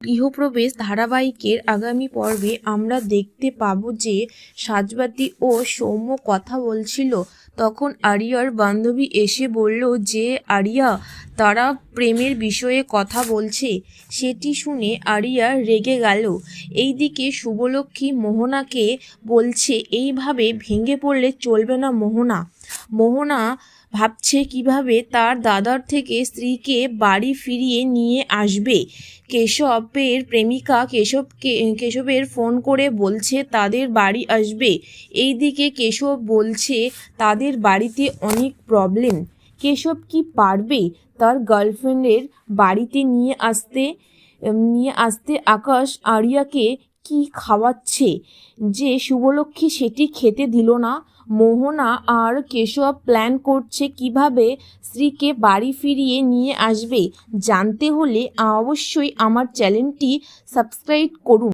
গৃহপ্রবেশ ধারাবাহিকের আগামী পর্বে আমরা দেখতে পাবো যে সাজবাতি ও সৌম্য কথা বলছিল। তখন আরিয়ার বান্ধবী এসে বলল যে আরিয়া তারা প্রেমের বিষয়ে কথা বলছে। সেটি শুনে আরিয়া রেগে গেল। এইদিকে শুভলক্ষ্মী মোহনাকে বলছে এইভাবে ভেঙে পড়লে চলবে না মোহনা ভাবছে কিভাবে তার দাদার থেকে স্ত্রীকে বাড়ি ফিরিয়ে নিয়ে আসবে। কেশবের প্রেমিকা কেশবের ফোন করে বলছে তাদের বাড়ি আসবে। এইদিকে কেশব বলছে তাদের বাড়িতে অনেক প্রবলেম। কেশব কি পারবে তার গার্লফ্রেন্ডের বাড়িতে নিয়ে আসতে? আকাশ আরিয়াকে কি খাওয়াচ্ছে যে শুভলক্ষ্মী সেটি খেতে দিল না। মোহনা আর কেশব প্ল্যান করছে কিভাবে স্ত্রীকে বাড়ি ফিরিয়ে নিয়ে আসবে। জানতে হলে অবশ্যই আমার চ্যানেলটি সাবস্ক্রাইব করুন।